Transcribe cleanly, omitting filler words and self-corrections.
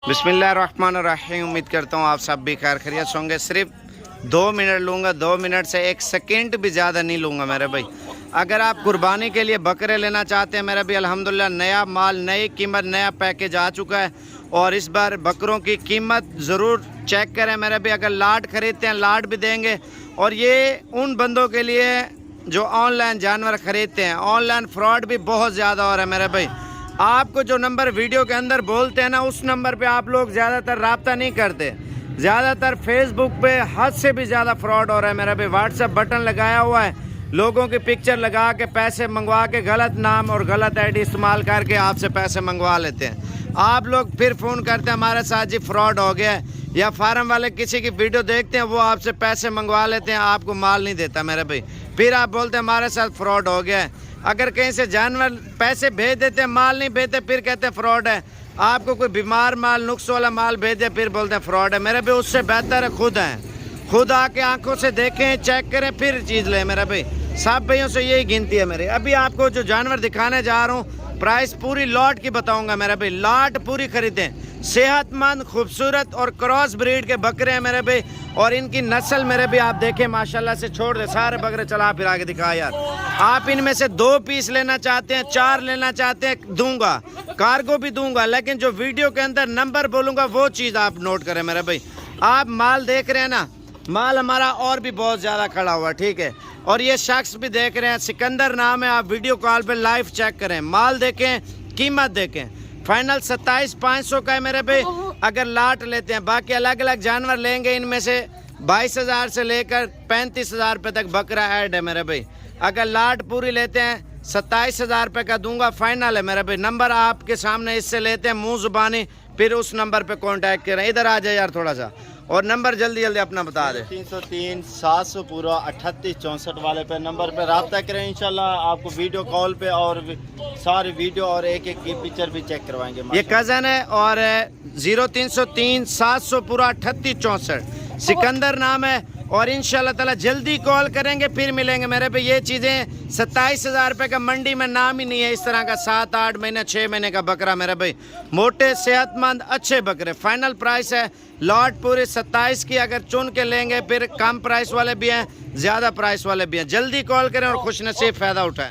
बिस्मिल्लाहिर्रहमानिर्रहीम। उम्मीद करता हूँ आप सब भी खैर खैरियत होंगे। सिर्फ 2 मिनट लूँगा, 2 मिनट से 1 सेकंड भी ज़्यादा नहीं लूँगा मेरे भाई। अगर आप कुर्बानी के लिए बकरे लेना चाहते हैं मेरे भाई, अल्हम्दुलिल्लाह नया माल, नई कीमत, नया पैकेज आ चुका है। और इस बार बकरों की कीमत ज़रूर चेक करें मेरे भाई। अगर लाट ख़रीदते हैं लाट भी देंगे। और ये उन बंदों के लिए जो ऑनलाइन जानवर ख़रीदते हैं, ऑनलाइन फ्रॉड भी बहुत ज़्यादा हो रहा है मेरे भाई। आपको जो नंबर वीडियो के अंदर बोलते हैं ना, उस नंबर पे आप लोग ज़्यादातर रब्ता नहीं करते। ज़्यादातर फेसबुक पे हद से भी ज़्यादा फ्रॉड हो रहा है मेरा भाई। व्हाट्सएप बटन लगाया हुआ है, लोगों की पिक्चर लगा के पैसे मंगवा के गलत नाम और गलत आईडी इस्तेमाल करके आपसे पैसे मंगवा लेते हैं। आप लोग फिर फ़ोन करते हैं हमारे साथ जी फ्रॉड हो गया है, या फार्म वाले किसी की वीडियो देखते हैं, वो आपसे पैसे मंगवा लेते हैं, आपको माल नहीं देता मेरे भाई। फिर आप बोलते हैं हमारे साथ फ्रॉड हो गया है। अगर कहीं से जानवर पैसे भेज देते हैं, माल नहीं भेजते, फिर कहते हैं फ्रॉड है। आपको कोई बीमार माल, नुक्स वाला माल भेज दे, फिर बोलते हैं फ्रॉड है। मेरे भाई उससे बेहतर है खुद आके आंखों से देखें, चेक करें, फिर चीज़ लें मेरा भाई। सब भाइयों से यही गिनती है मेरे। अभी आपको जो जानवर दिखाने जा रहा हूँ, प्राइस पूरी लॉट की बताऊंगा मेरा भाई। लॉट पूरी खरीदें। सेहतमंद, खूबसूरत और क्रॉस ब्रीड के बकरे हैं मेरे भाई। और इनकी नस्ल मेरे भी आप देखें माशाल्लाह से। छोड़ दे सारे बकरे, चला फिर आगे दिखा यार। आप इनमें से 2 पीस लेना चाहते हैं, 4 लेना चाहते हैं, दूंगा, कार्गो भी दूंगा। लेकिन जो वीडियो के अंदर नंबर बोलूंगा वो चीज़ आप नोट करें मेरे भाई। आप माल देख रहे हैं ना, माल हमारा और भी बहुत ज़्यादा खड़ा हुआ, ठीक है। और ये शख्स भी देख रहे हैं, सिकंदर नाम है। आप वीडियो कॉल पे लाइव चेक करें, माल देखें, कीमत देखें। फाइनल 27,500 का है मेरे भाई अगर लाट लेते हैं। बाकी अलग अलग जानवर लेंगे, इनमें से 22,000 से लेकर 35,000 रुपये तक बकरा ऐड है मेरे भाई। अगर लाट पूरी लेते हैं 27,000 रुपये का दूंगा, फाइनल है मेरे भाई। नंबर आपके सामने, इससे लेते हैं मुँह जुबानी, फिर उस नंबर पे कांटेक्ट करें। इधर आ जाए यार थोड़ा सा, और नंबर जल्दी जल्दी अपना बता दे। 303 700 पूरा 38 64 वाले पे नंबर पे रब्ता करें। इंशाल्लाह आपको वीडियो कॉल पे और सारी वीडियो और एक की पिक्चर भी चेक करवाएंगे। ये कज़न है। और 0303 700 पूरा 38 64 सिकंदर नाम है। और इंशाल्लाह ताला जल्दी कॉल करेंगे, फिर मिलेंगे मेरे पे। ये चीज़ें 27,000 रुपये का मंडी में नाम ही नहीं है इस तरह का। 7 8 महीने 6 महीने का बकरा मेरे भाई, मोटे सेहतमंद अच्छे बकरे। फाइनल प्राइस है लॉट पूरी 27 की। अगर चुन के लेंगे फिर कम प्राइस वाले भी हैं, ज़्यादा प्राइस वाले भी हैं। जल्दी कॉल करें और खुश नसीब फ़ायदा उठाएं।